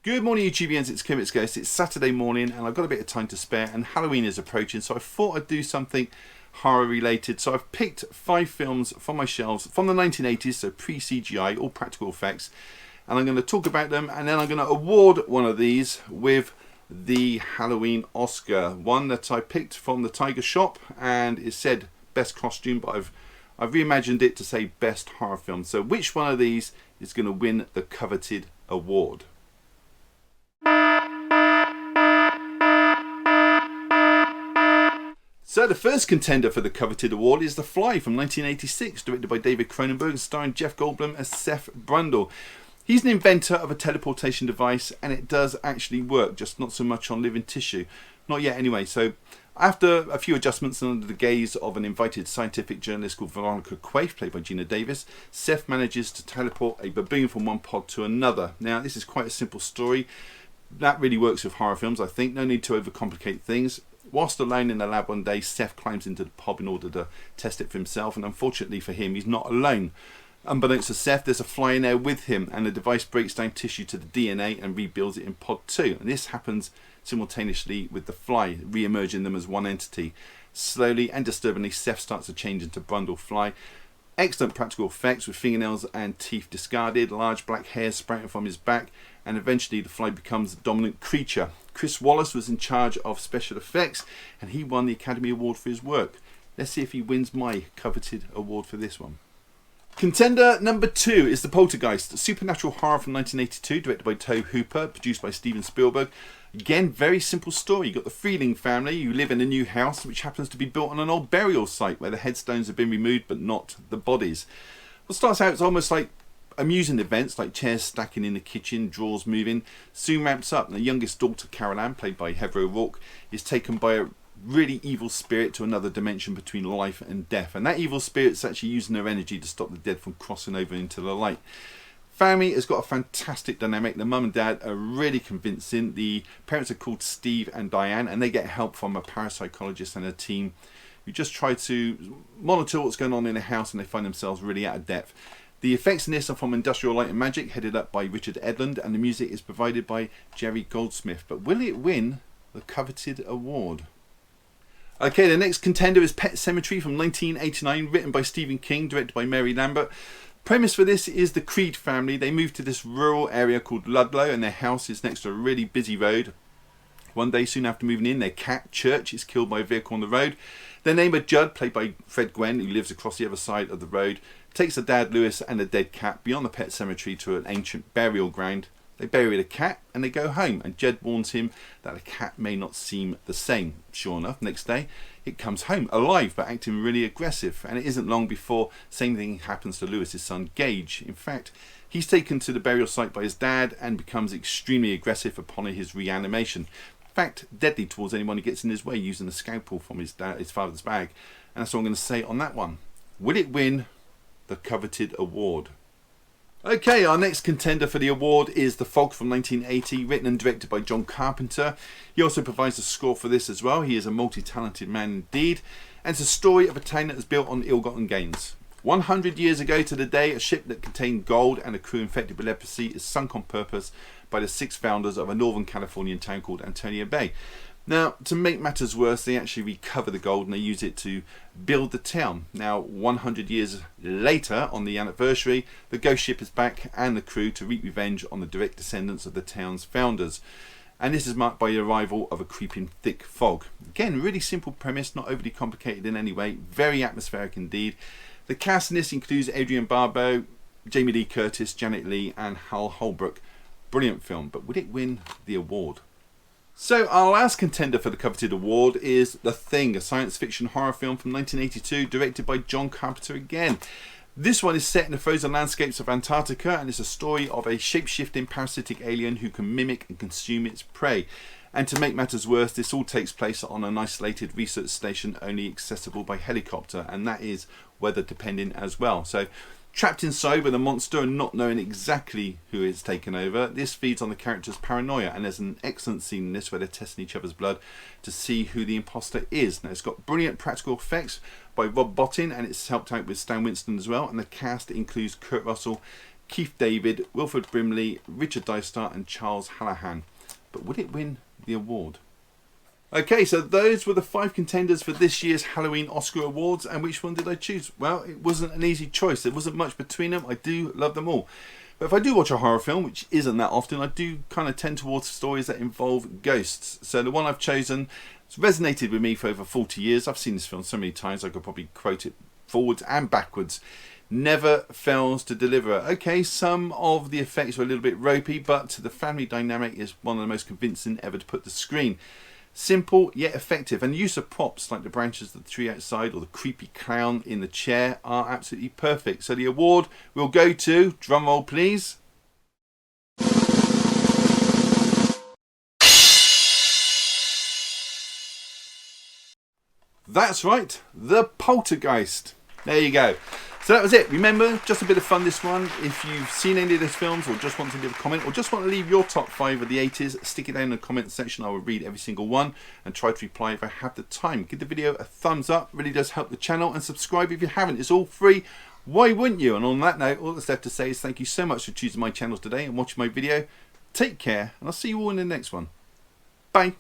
Good morning YouTubians, it's Kermit's Ghost. It's Saturday morning and I've got a bit of time to spare and Halloween is approaching, so I thought I'd do something horror related. So I've picked 5 films from my shelves from the 1980s, so pre-CGI, all practical effects, and I'm going to talk about them and then I'm going to award one of these with the Halloween Oscar. One that I picked from the Tiger Shop and it said best costume, but I've reimagined it to say best horror film. So which one of these is going to win the coveted award? So the first contender for the coveted award is The Fly from 1986, directed by David Cronenberg and starring Jeff Goldblum as Seth Brundle. He's an inventor of a teleportation device and it does actually work, just not so much on living tissue. Not yet anyway. So after a few adjustments and under the gaze of an invited scientific journalist called Veronica Quaife, played by Gina Davis, Seth manages to teleport a baboon from one pod to another. Now this is quite a simple story. That really works with horror films, I think. No need to overcomplicate things. Whilst alone in the lab one day, Seth climbs into the pod in order to test it for himself, and unfortunately for him, he's not alone. Unbeknownst to Seth, there's a fly in there with him, and the device breaks down tissue to the DNA and rebuilds it in pod 2. And this happens simultaneously with the fly, re-emerging them as one entity. Slowly and disturbingly, Seth starts to change into Brundle Fly. Excellent practical effects with fingernails and teeth discarded, large black hairs sprouting from his back, and eventually the fly becomes the dominant creature. Chris Wallace was in charge of special effects and he won the Academy Award for his work. Let's see if he wins my coveted award for this one. Contender number 2 is The Poltergeist, a supernatural horror from 1982, directed by Tobe Hooper, produced by Steven Spielberg. Again, very simple story. You've got the Freeling family who live in a new house which happens to be built on an old burial site where the headstones have been removed but not the bodies. What starts out as almost like amusing events like chairs stacking in the kitchen, drawers moving, soon ramps up and the youngest daughter, Carol Ann, played by Heather O'Rourke, is taken by a really evil spirit to another dimension between life and death, and that evil spirit's actually using her energy to stop the dead from crossing over into the light. Family has got a fantastic dynamic. The mum and dad are really convincing. The parents are called Steve and Diane and they get help from a parapsychologist and a team who just try to monitor what's going on in the house, and they find themselves really out of depth. The effects in this are from Industrial Light and Magic, headed up by Richard Edlund, and the music is provided by Jerry Goldsmith. But will it win the coveted award? Okay, the next contender is Pet Sematary from 1989, written by Stephen King, directed by Mary Lambert. Premise for this is the Creed family. They move to this rural area called Ludlow and their house is next to a really busy road. One day, soon after moving in, their cat, Church, is killed by a vehicle on the road. Their neighbour, Judd, played by Fred Gwynne, who lives across the other side of the road, takes the dad, Lewis, and the dead cat beyond the pet cemetery to an ancient burial ground. They bury the cat and they go home, and Jed warns him that the cat may not seem the same. Sure enough, next day it comes home alive but acting really aggressive, and it isn't long before same thing happens to Lewis's son Gage. In fact, he's taken to the burial site by his dad and becomes extremely aggressive upon his reanimation. In fact, deadly towards anyone who gets in his way, using a scalpel from his father's bag. And that's all I'm going to say on that one. Will it win the coveted award? Okay, our next contender for the award is The Fog from 1980, written and directed by John Carpenter. He also provides the score for this as well. He is a multi-talented man indeed, and it's a story of a town that is built on ill-gotten gains. 100 years ago to the day, a ship that contained gold and a crew infected with leprosy is sunk on purpose by the 6 founders of a northern Californian town called Antonio Bay. Now, to make matters worse, they actually recover the gold and they use it to build the town. Now, 100 years later, on the anniversary, the ghost ship is back and the crew to wreak revenge on the direct descendants of the town's founders. And this is marked by the arrival of a creeping thick fog. Again, really simple premise, not overly complicated in any way, very atmospheric indeed. The cast in this includes Adrian Barbeau, Jamie Lee Curtis, Janet Leigh and Hal Holbrook. Brilliant film, but would it win the award? So our last contender for the coveted award is The Thing, a science fiction horror film from 1982, directed by John Carpenter again. This one is set in the frozen landscapes of Antarctica and it's a story of a shape-shifting parasitic alien who can mimic and consume its prey. And to make matters worse, this all takes place on an isolated research station only accessible by helicopter, and that is weather dependent as well. So trapped inside with a monster and not knowing exactly who is taken over, this feeds on the character's paranoia, and there's an excellent scene in this where they're testing each other's blood to see who the imposter is. Now it's got brilliant practical effects by Rob Bottin and it's helped out with Stan Winston as well, and the cast includes Kurt Russell, Keith David, Wilfred Brimley, Richard Dysart and Charles Hallahan. But would it win the award? Okay, so those were the 5 contenders for this year's Halloween Oscar Awards, and which one did I choose? Well, it wasn't an easy choice. There wasn't much between them. I do love them all. But if I do watch a horror film, which isn't that often, I do kind of tend towards stories that involve ghosts. So the one I've chosen has resonated with me for over 40 years. I've seen this film so many times I could probably quote it forwards and backwards. Never fails to deliver. Okay, some of the effects were a little bit ropey, but the family dynamic is one of the most convincing ever to put to screen. Simple yet effective, and the use of props like the branches of the tree outside or the creepy clown in the chair are absolutely perfect. So the award will go to, drumroll please, that's right, The Poltergeist. There you go. So that was it. Remember, just a bit of fun this one. If you've seen any of those films or just want to leave a comment or just want to leave your top 5 of the 80s, stick it down in the comment section. I will read every single one and try to reply if I have the time. Give the video a thumbs up. It really does help the channel, and subscribe if you haven't. It's all free. Why wouldn't you? And on that note, all that's left to say is thank you so much for choosing my channel today and watching my video. Take care, and I'll see you all in the next one. Bye.